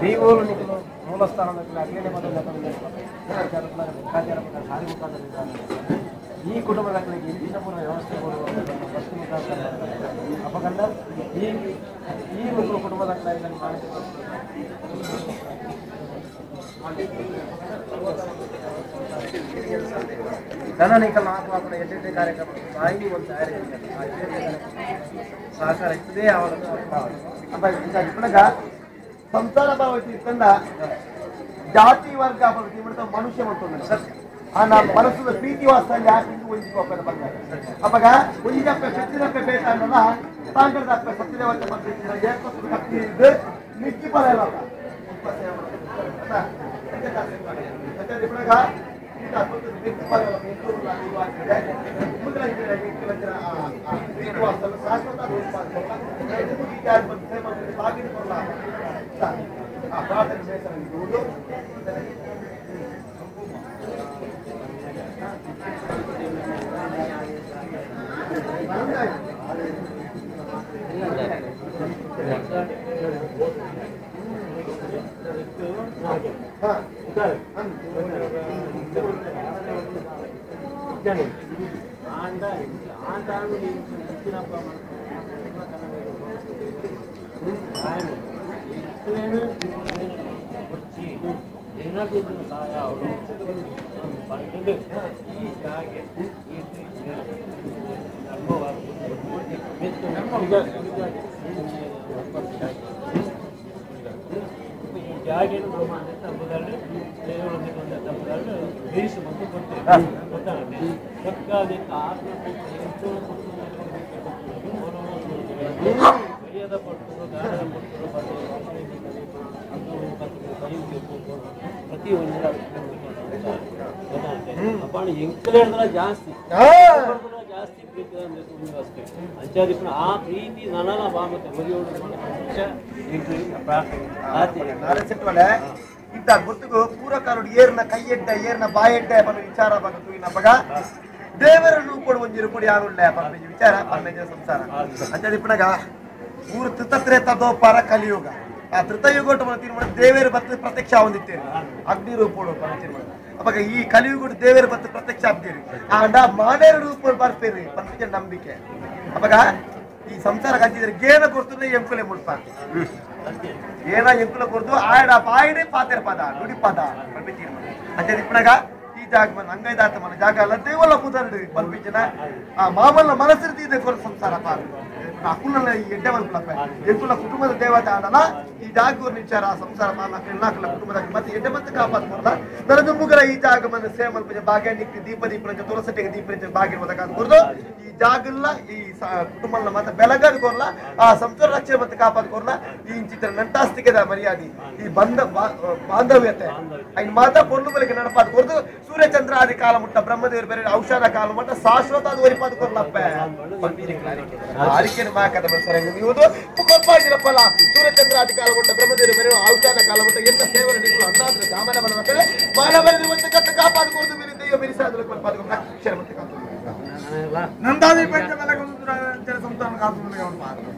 ದೇವರು ನಿಖಲು ಮೂಲ ಸ್ಥಾನದಲ್ಲಿ ಅಗ್ನೇ ಮೊದಲ ಈ ಕುಟುಂಬಗಳಿಗೆ ಇಂದಿನ ವ್ಯವಸ್ಥೆ ಅಪಗಂಡ ಈ ಕುಟುಂಬದ ಧನನಿಕಲ್ నాకు అక్కడ ఎడ్యుకేషన్ కార్యక్రమం బాయి ಒಂದು తయారు సహకార ఇదే ఇప్పుడు సంసార భావ ఇస్తుంద ಜಾತಿ ವರ್ಗ ಮನುಷ್ಯ ఉంటుంది ಸರ್ ಆ ಮನಸ್ಸು ಪ್ರೀತಿ ವಾಸ್ತವ ಯಾಕೆ ಊಹಿಸಿಕೋಬೇಕು ಬಂದಾಗ ಅವಾಗ ಉಂಜಪ್ಪ ಶಕ್ತಿದಪ್ಪ ಬೇಕಂದಲ್ಲ ತಾಂಕರದಪ್ಪ ಸತ್ಯದೇವತೆ ಬಂದಿದ್ದು ಮಿಕ್ಕಿ ಪಡೆಯಲ್ಲ ಇಪ್ಪಡಗ ಪ್ರತಿ ಎಂಕಲ ಜಾಸ್ತಿ ಜಾಸ್ತಿ ಪ್ರೀತಿ ಅಷ್ಟೇ ಅಂಚಾದಿ ಆ ಪ್ರೀತಿ ನನನ ಬಾಮತೆ ಮರಿಯೋಡು ಇಂಥ ಗೊತ್ತಿಗೂ ಪೂರಕಾರುಡು ಏರ್ನ ಕೈಯೆಡ್ಡ ಏರ್ನ ಬಾಯೆಡ್ಡ ಪನ್ನ ವಿಚಾರ ಬಂತು ನಮಗ ದೇವರನ್ನು ಕೊಡು ಒಂಜಿರು ಕೊಡಿ ಯಾರುಳ್ಳ ಪನ್ನ ವಿಚಾರ ಪನ್ನ ಸಂಸಾರ ಅಂಚಾದಿ ಪುನಗ ಊರು ತ್ರಿತತ್ರೇತ ದೋಪಾರ ಕಲಿಯುಗ ಆ ತ್ರಿತಯುಗೋಟ ದೇವೇರು ಬತ್ತ ಪ್ರತ್ಯಕ್ಷ ಹೊಂದಿತ್ತೇನೆ ಅಗ್ನಿ ರೂಪೋಡು ಅವಾಗ ಈ ಕಲಿಯುಗ ದೇವೇರು ಬತ್ತ ಪ್ರತ್ಯಕ್ಷ ಆಗ್ತೀರಿ ಆಂಡ ಮಾನೇರ ರೂಪ ಬರ್ತೀರಿ ಪಂಚ ನಂಬಿಕೆ ಅವಾಗ ಈ ಸಂಸಾರ ಹಚ್ಚಿದ್ರೆ ಗೇನ ಕೊಡ್ತದೆ ಎಂಕುಲೆ ಮುಡ್ಪ ಏನ ಎಂಕುಲ ಕೊಡ್ತು ಆಯಡ ಪಾಯಡೆ ಪಾತೆರ ಪದ ನುಡಿ ಪದ ಪಂಪಿತೀರಿ అంటే ఇప్పుడగా ఈ జాగ మన అంగైదాత మన జాగాల దేవల పుదరుడు పంపించిన ఆ మామల్ల మనసిరిది ఇదే కొర సంసార పాలు అకుల ఈ ఎడ్డవల్పులపై ఎంకుల కుటుంబದ దేవత ఆడల ಈ ಜಾಗ ನಿಚಾರ ಸಂಸಾರ ನಾಲ್ಕಲ ಕುಟುಂಬದ ಮತ್ತೆ ಎಡ್ಡಮಂತ ಕಾಪಾಡ್ಕೊಂಡ ನರದು ಮುಗರ ಈ ಜಾಗ ಮನ ಸೇಮಲ್ ಪಂಜ ಭಾಗ್ಯ ನಿಕ್ತಿ ದೀಪ ತುಳಸಟೆಗೆ ದೀಪ ಭಾಗ್ಯ ಒದಗಾಡ್ಕೊರ್ದು ಈ ಜಾಗಲ್ಲ ಈ ಕುಟುಂಬನ ಮತ್ತೆ ಬೆಳಗಾದ ಕೊರ್ಲ ಆ ಸಂಸಾರ ರಕ್ಷಣೆ ಮತ್ತೆ ಕಾಪಾಡ್ಕೊರ್ಲ ಈ ಚಿತ್ರ ನಂಟಾಸ್ತಿಕೆದ ಮರ್ಯಾದೆ ಈ ಬಂಧ ಬಾಂಧವ್ಯತೆ ಐನ್ ಮಾತಾ ಪೊರ್ಲು ಬೆಳಗ್ಗೆ ನಡಪಾದ ಕೊರ್ದು ಸೂರ್ಯಚಂದ್ರ ಆದಿ ಕಾಲ ಮುಟ್ಟ ಬ್ರಹ್ಮದೇವರು ಬೇರೆ ಔಷಧ ಕಾಲ ಮುಟ್ಟ ಶಾಶ್ವತ ಅದು ಒರಿಪಾದ ಕೊರ್ಲಪ್ಪ ಅರಿಕೆ ಮಾಕದ ಬಸರಂಗ ನೀವು ಕೊಪ್ಪಾಗಿರಪ್ಪಲ್ಲ ಸೂರ್ಯಚಂದ್ರ ಆದಿ ಕಾಲ ಮುಟ್ಟ ಬ್ರಹ್ಮದೇವರು ಬೇರೆ ಔಷಧ ಕಾಲ ಮುಟ್ಟ ಎಂತ ಸೇವನೆ ನೀವು ಅನ್ನಾದ್ರೆ ದಾಮನ ಬಲ ಮಕ್ಕಳೇ ಮಾನವರಲ್ಲಿ ಒಂದು ಕತ್ತ ಕಾಪಾಡಿಕೊಂಡು ಬೇರೆ ದೈವ ಮಿರಿಸಾದ್ರೆ ಅಕ್ಷರ ಮತ್ತೆ ನಂದಾದಿ ಪಂಚ ಬೆಳಗೊಂದು ಸಂತಾನ ಕಾಪಾಡ